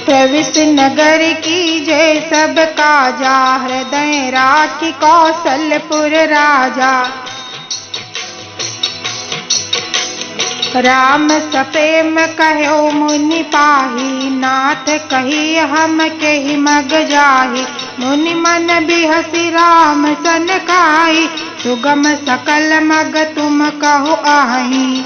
प्रविष्ट नगर की जय सब काजा, हृदय राखी कौशलपुर राजा। राम सप्रेम कहो मुनि पाही, नाथ कही हम केहि मग जाही। मुनि मन बिहसी राम सन काई, सुगम सकल मग तुम कहो आही।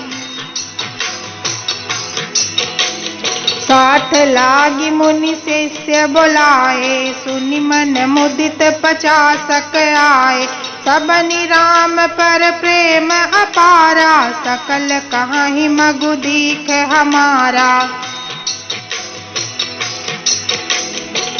साथ लागी मुनि शिष्य बुलाए, सुनि मन मुदित 50 आए। सबनि राम पर प्रेम अपारा, सकल कहाहि मगु दीख हमारा।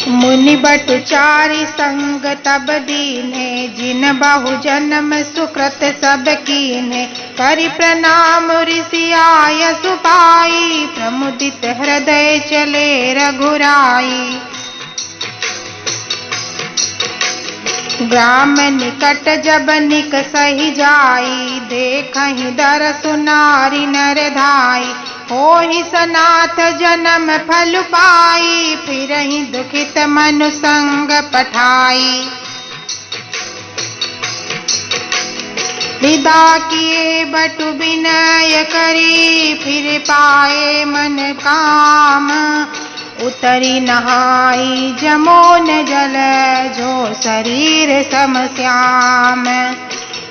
मुनि बटु चारि संग तब दीन्हे, जिन बहु जन्म सुकृत सब कीन्हे। करि प्रणाम ऋषि आय सुपाई, प्रमुदित हृदय चले रघुराई। ग्राम निकट जब निक सही जाई, देखहि दरसु नारी नर धाई। होहि सनाथ जन्म फल पाई, फिरहि दुखित मनु संग पठाई। विदा किए बटु विनय करी, फिर पाए मन काम। उतरी नहाई जमोन जल, जो शरीर सम श्याम।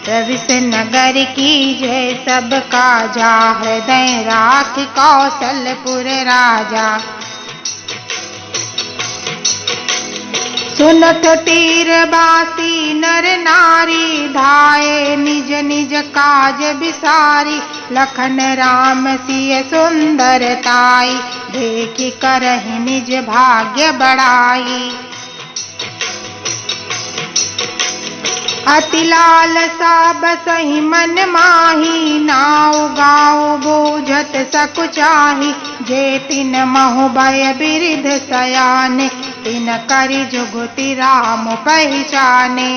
प्रविष्ट नगर की जय सब काजा, हृदय राखी कौशलपुर राजा। सुनत तीरबासी नर नारी, धाये निज निज काज बिसारी। लखन राम सिय सुंदरताई, देखि करहि निज भाग्य बढ़ाई। अति लालसा बसहि मन माही, नाउ गाँव बूझत सकुचाही। जे तिन महु भय बिरिध सयाने, तिन करि जुगति राम पहचाने।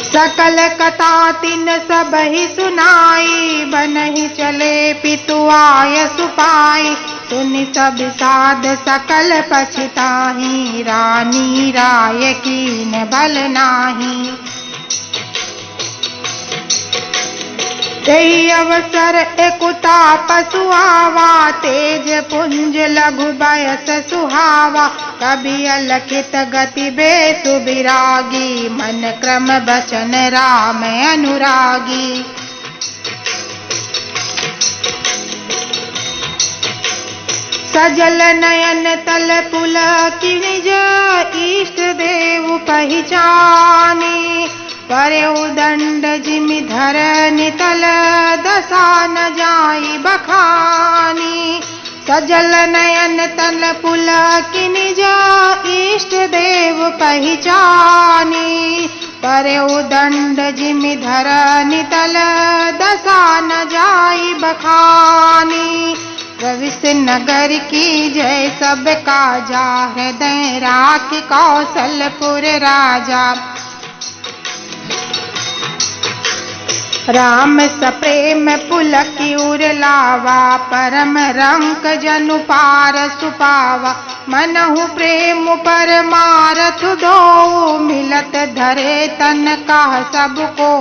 सकल कथा तिन सबहि सुनाई, बनहि चले पितु आय सुपाई। सुनि सब साध सकल पछताही, रानी राय कीन बल नाही। तेहि अवसर एकुता पशु आवा, तेज पुंज लघु बयस सुहावा। कभी अलखित गति बेसु बिरागी, मन क्रम बचन राम अनुरागी। सजल नयन तल पुल की निज, इष्ट देव पहचानी। परउ दंड जिमि धरनि तल, दशा न जाई बखानी। सजल नयन तल पुल की निज, इष्ट देव पहचानी। परउ दंड जिमि धरनि तल, दशा न जाई बखानी। प्रविष्ट नगर की जय सब काजा, हृदय राखी कौशलपुर राजा। राम सप्रेम पुलकि उर लावा, परम रंक जनु पार सुपावा। मनहु प्रेम परमारथ दो, मिलत धरे तन कह सब को।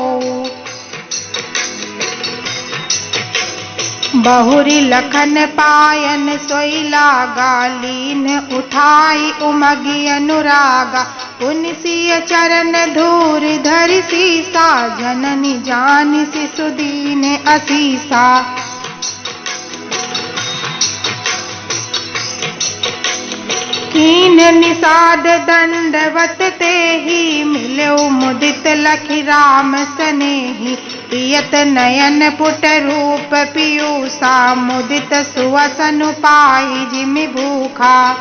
बहुरी लखन पायन सोई लागा, लीन उठाई उमगी अनुरागा। पुनि सिय चरण धूर धरि सीसा, जननी जानि शिशु दीन असीसा। कीन निषाद दंडवत तेहि, मिलउ मुदित लखि राम सनेहि। पियत नयन पुट रूप पीयूषा, मुदित सुवसन पाई जिमि भूखा।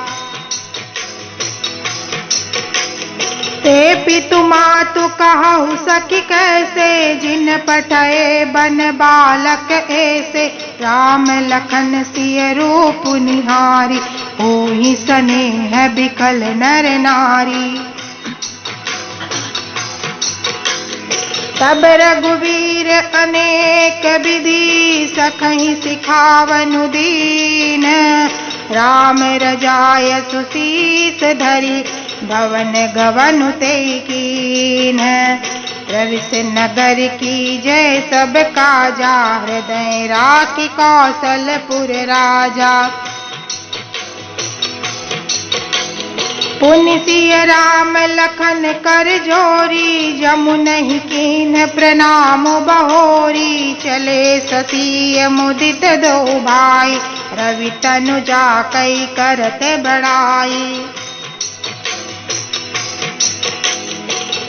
ते पितु मातु कहु सखि कैसे, जिन पठए बन बालक ऐसे। राम लखन सिय रूप निहारी, होहि स्नेह बिकल नर नारी। तब रघुवीर अनेक विधि, सखहि सिखावनु दीन, राम रजाय सुशीस धरि भवन गवनु ते कीन। रविस नगर की जय सब काजा, हृदय राखी कौशलपुर राजा। पुनि सिय राम लखन कर जोरी, जमुनहि कीन्ह प्रणाम बहोरी। चले ससीय मुदित दो भाई, रवि तनु जाकई करते बड़ाई।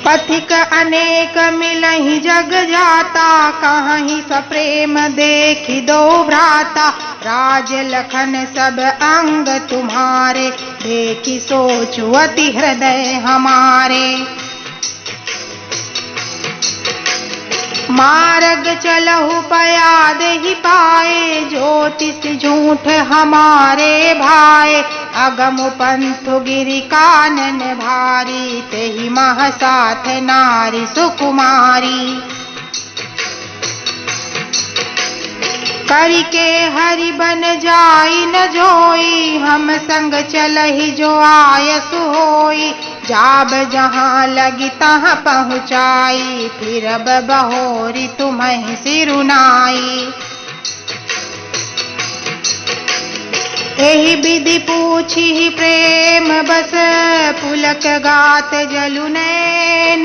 पथिक अनेक मिलहि जग जाता, कहीं सप्रेम देखि दो भ्राता। राज लखन सब अंग तुम्हारे, देखि सोचु अति हृदय हमारे। मार्ग चलहु पयाद ही पाए, ज्योतिष झूठ हमारे भाए। अगम पंथु गिरि कानन भारी, तेहि मह साथ नारी सुकुमारी। करिके हरि बन जाई न जोई, हम संग चलहि जो आयस होई। जाब जहाँ लगी तहाँ पहुँचाई, फिर अब बहोरी तुम्हें सिरुनाई। एहि विधि पूछी प्रेम बस, पुलक गात जलु नैन।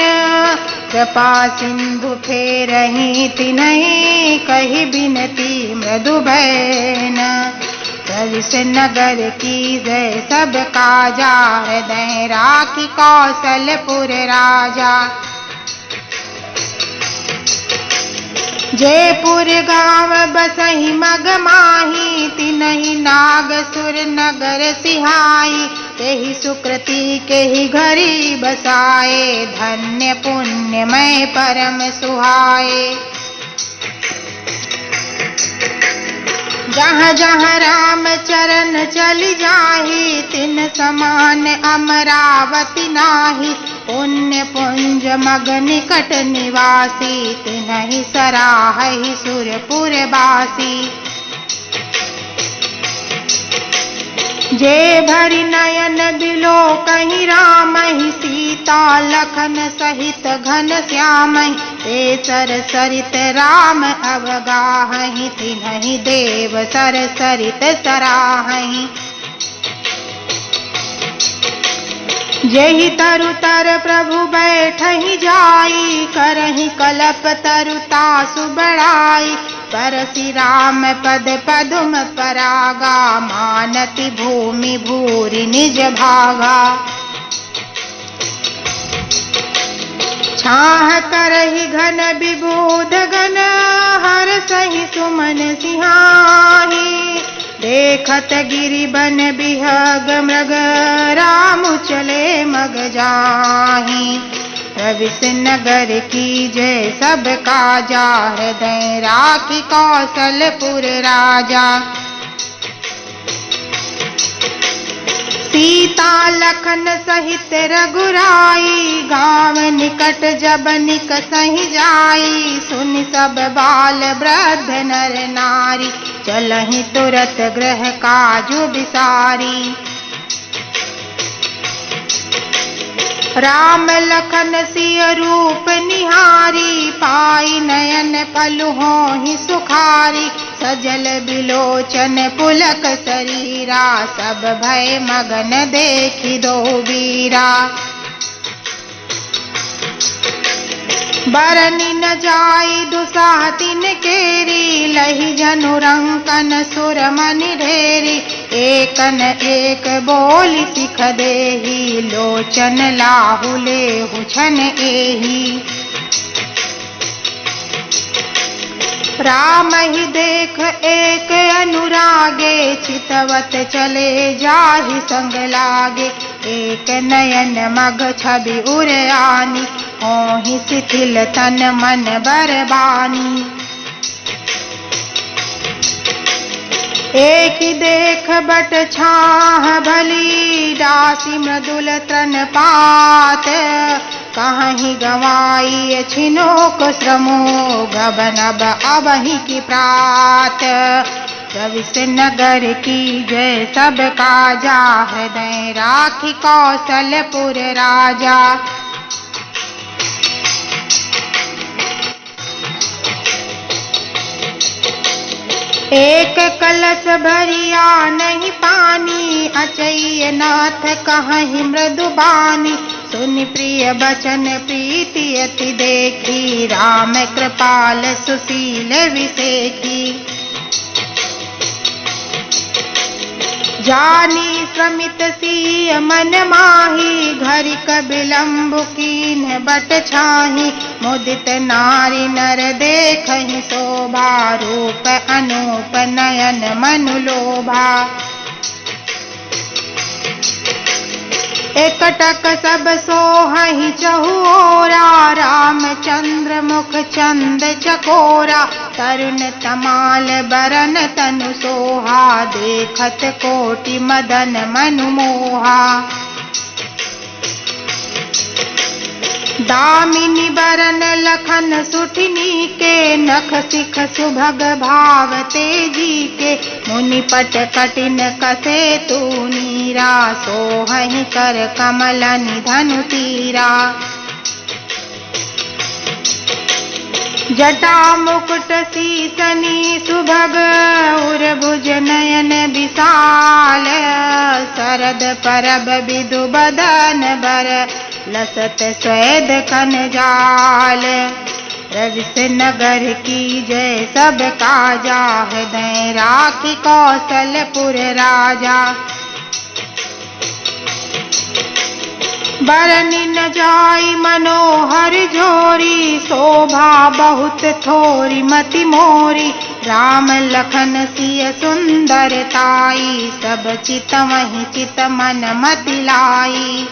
कृपा सिंधु फेरहि तिन्हि, कहि बिनती मृदु बैन। रविस नगर की जय सब काजा, हृदय राखी कौशलपुर राजा। जयपुर गाँव बसहि मग माही, तिनहि नाग सुर नगर सिहाई। तेहि सुकृति केहि घरी बसाए, धन्य पुण्यमय परम सुहाए। जहाँ जहाँ राम चरण चलि जाहि, तिन समान अमरावती नाही। पुण्य पुंज मग निकट निवासी, तिन्हि सराहहि सुरपुर बासी। जे भरि नयन बिलो कहीं रामहि, सीता लखन सहित घन श्यामहि। ते सर सरित राम अवगाहहि, तिन्हि देव सर सरित सराहहि। जेहि तरु तर प्रभु बैठहि जाई, करहि कलप तरु तासु बढ़ाई। परसि राम पद पदुम परागा, मानति भूमि भूरि निज भागा। छाह करहि घन विबूध गण, हरसहि सुमन सिंहाही। देखत गिरि बन बिहग मृग, राम चले मग जाहि। रविस नगर की जय सब काजा, हृदय राखी कौशलपुर राजा। सीता लखन सहित रघुराई, गाँव निकट जब निकसहि जाई। सुनि सब बाल वृद्ध नर नारी, चलहि तुरत गृह काजु बिसारी। राम लखन सिय रूप निहारी, पाई नयन पलु होहि सुखारी। सजल बिलोचन पुलक शरीरा, सब भय मगन देखि दो बीरा। बरनि न जाई दुसाह तिन केरी, लहि जनु रंकन सुर मनि ढेरी। एकन एक बोली सिख देहि, लोचन लाहु लेहु छन एहि। राम ही देख एक अनुरागे, चितवत चले जाहि संग लागे। एक नयन मग छवि उर आनी, होहि शिथिल तन मन बरबानी। एक देख बट छाह भली, दासी मृदुल तृण पात। कहीं गवाई छिनोक श्रमो गबनब अबहि की प्रात। रविश नगर की जय सब काजा हृदय राखी कौशलपुर राजा। एक कलश भरिया नहीं पानी अचैय नाथ कहीं मृदुबानी। सुनि प्रिय बचन प्रीति अति देखी राम कृपाल सुशील विसेखी। जानी श्रमित सिय मन माही घरि कबिलम्ब कीन्ह बट छाही। मुदित नारी नर देखहि शोभा रूप अनूप नयन मनु लोभा। एकटक सब सोहहि चहुओरा रामचंद्र मुख चंद चकोरा। तरुण तमाल बरन तनु सोहा देखत कोटि मदन मनु मोहा। दामिनी बरन लखन सुठनी के नख सिख सुभग भाव तेजी के। मुनि पट कटिन कसे तू नीरा सोहहि कर कमल निधनु तीरा। जटा मुकुट सीसनी सुभग उर्भुज नयन विशाल। शरद परब विदु बदन बर लसत स्वेद कन जाल। रविश नगर की जय सब काजा हृदय राखी कौशलपुर राजा। बरनि न जाई मनोहर जोरी शोभा बहुत थोरी मति मोरी। राम लखन सिय सुंदरताई सब चित वही चित मन मति लाई।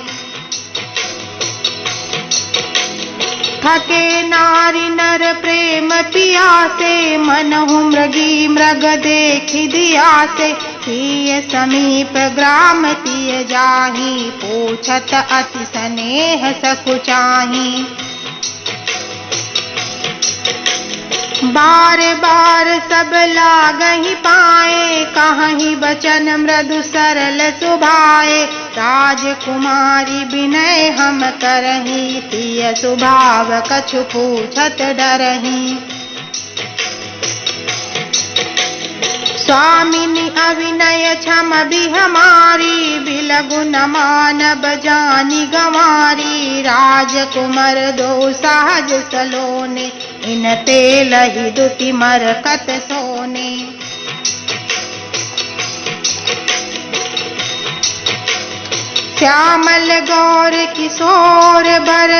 थके नारी नर प्रेम पियासे मनहु मृगी मृग देखि दियासे। सिय समीप ग्राम तिय जाहि पूछत अति स्नेह सकुचाहि। बार बार सब लागहि पाए कहीं बचन मृदु सरल सुभाए। राजकुमारी विनय हम करहि तिय सुभाव कछु पूछत डरहि। स्वामिनी अविनय क्षम भी हमारी बिलगु न मानब जानी गंवारी। राजकुमार दो सहज सलोने इन तेलहि दुति मरकत सोने। श्यामल गौर किशोर बर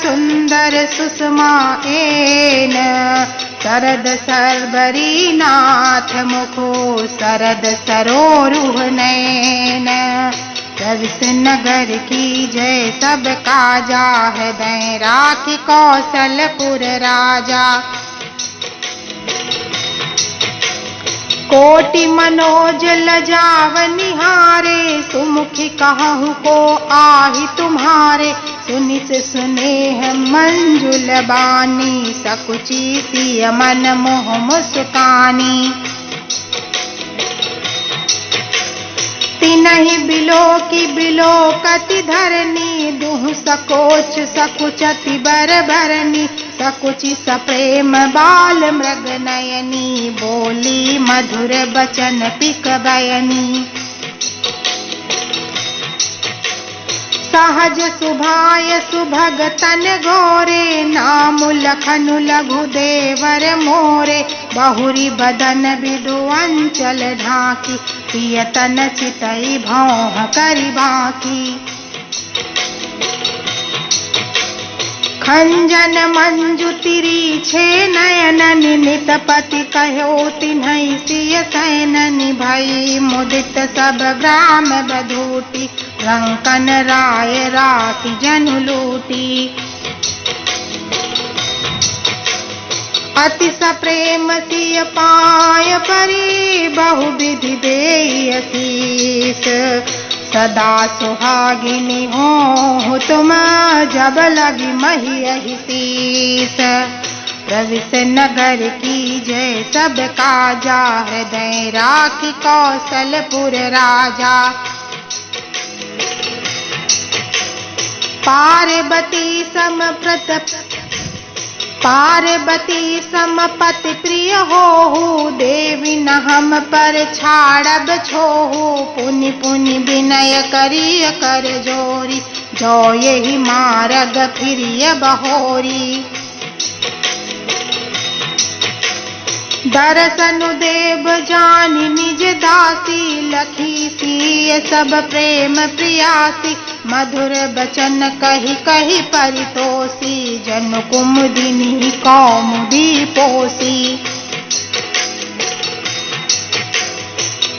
सुंदर सुषमा एन। शरद सरबरी नाथ मुखो शरद सरोरुह नैन। रविश नगर की जय सब काजा हृदय राखी कौशलपुर राजा। कोटि मनोज लजाव निहारे सुमुखी कहूँ को आहि तुम्हारे। सुनिस सुनेह मंजुल बानी सकुची सिय मन मोह मुस्कानी। तिनहि बिलो की बिलो कति धरनी दुह सकोच सकुचति बर भरनी। सकुचि सप्रेम बाल मृग नयनी बोली मधुर बचन पिक बयनी। सहज सुभाय सुभग तन गोरे नाम लखनु लघु देवर मोरे। बहुरी बदन बिदु अंचल ढाकी प्रियतन चितई भौह करि बाकी। खंजन मंजु तिरीछे नयन नित पति कहो तिन्है सिय सैन भई। मुदित सब ग्राम बधूटी रंकन राय राखी जनु लूटी। अति सप्रेम सिय पाय परी बहु विधि देई असीस। सदा सुहागिनी हो तुम जब लगी मही शीस। प्रविश नगर की जय सब काजा, हृदय राखी कौशलपुर राजा। पार्वती समपति प्रिय होहु, देवी न हम पर छाड़ब छोहु। पुनि पुनि विनय करिय कर जोरी, जो यही मार्ग फिरिय बहोरी। दर्शनु देव जानि निज दासी, लखी सिय सब प्रेम प्रियासी। मधुर बचन कही कही परितोषी, जन कुमुदिनी कौमुदी पोसी।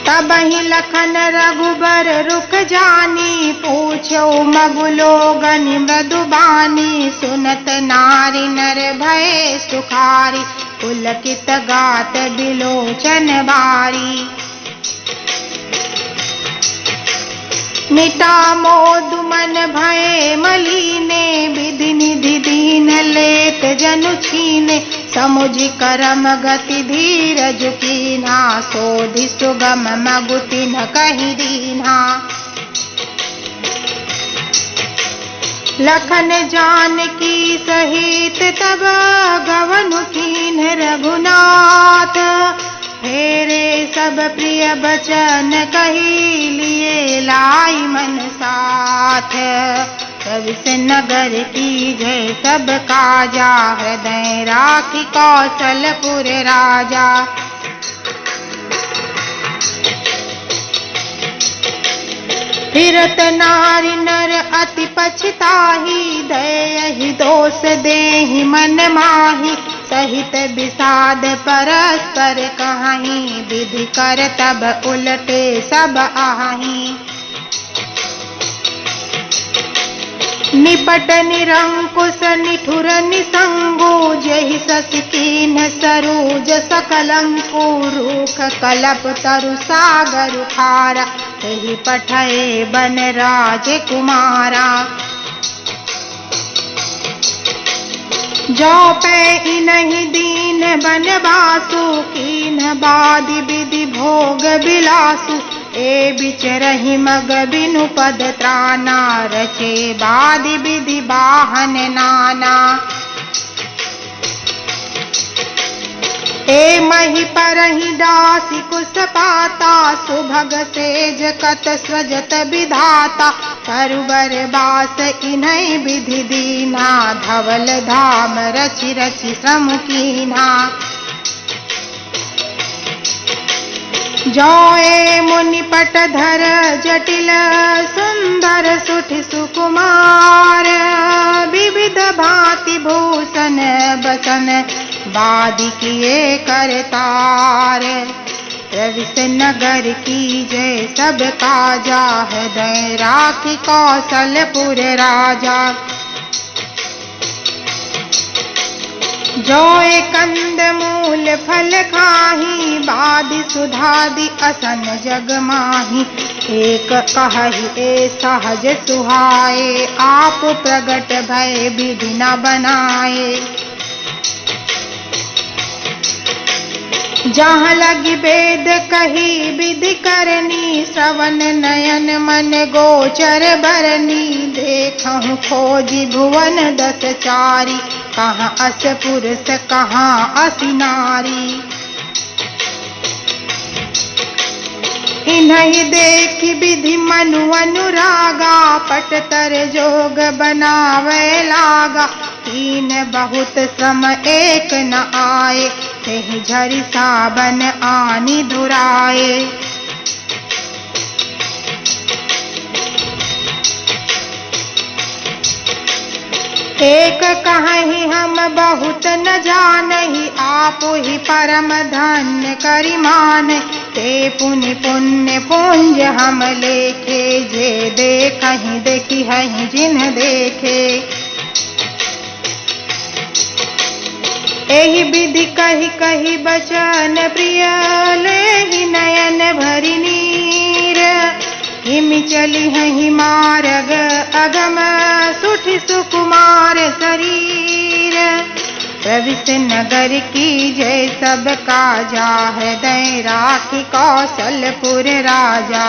तबहि लखन रघुबर रुक जानी, पूछो मगु लोगनि मृदुबानी। सुनत नारी नर भय सुखारी, पुलकित गात बिलोचन बारी। मिटा मोद मन भय मलीने, विधि निधि दीन लेत जनु छीने। समुझि करम गति धीरज कीन्हा, सोधि सुगम मगु तिन्ह कहि दीन्हा। लखन जानकी सहित तब गवनु कीन्ह रघुनाथ। फेरे सब प्रिय बचन कही, लिए लाई मन साथ। प्रविश नगर की जय सब काजा, हृदय राखी कौशलपुर राजा। फिरत नारी नर अति पछताही, दयहि दोष देहि मन माही। सहित विषाद परस्पर कहाही, विधि कर तब उलटे सब आही। निपट निरंकुश निठुर निसंगो, जहि शशि कीन्ह सरोज सकलंको। रूख कलप तरु सागर खारा, तेहि पठए बन राजकुमारा। जो पै इन्हि दीन बनवासु, कीन्ह बादि विधि भोग बिलासु। ए बिचरहि मग बिनु पद त्राना, रचे बादि विधि बाहन नाना। ए मही परहि दासी कुश पाता, सुभग सेज कत स्वजत विधाता। करुबर बास इन्हि विधि दीना, धवल धाम रचि रचि श्रम कीन्हा। जोए मुनिपट धर जटिल, सुंदर सुठि सुकुमार। विविध भांति भूषण बसन, वादि किए करतार। प्रविश नगर की जय सब काजा, हृदय राखी कौशलपुर राजा। जोए कंद मूल फल खाही, बादि सुधादि असन जग माही। एक कहहि ए सहज सुहाए, आप प्रगट भय विधि न बनाए। जहाँ लगी वेद कही विधि करनी, श्रवण नयन मन गोचर बरनी। देखहु खोजी भुवन दस चारी, कहाँ अस पुरुष कहाँ असी नारी। इन्हि देखि विधि मनु अनुरागा, पटतर जोग बनावे लागा। तीन बहुत श्रम एक न आए, तेहि झरि साबन आनि धुराए। एक कहहि हम बहुत न जानहि, आप ही परम धन्य करि मानहि। ते पुनि पुण्य पुंज हम लेखे, जे देखहि देखिहि जिन्ह देखे। एहि विधि कही कही बचन प्रिय, लेहि नयन भरि नीर। हिमि चली हहि मार्ग अगम सुठि सुकुमार शरीर। प्रविश नगर की जय सब काजा, हृदय राखी कौशलपुर राजा।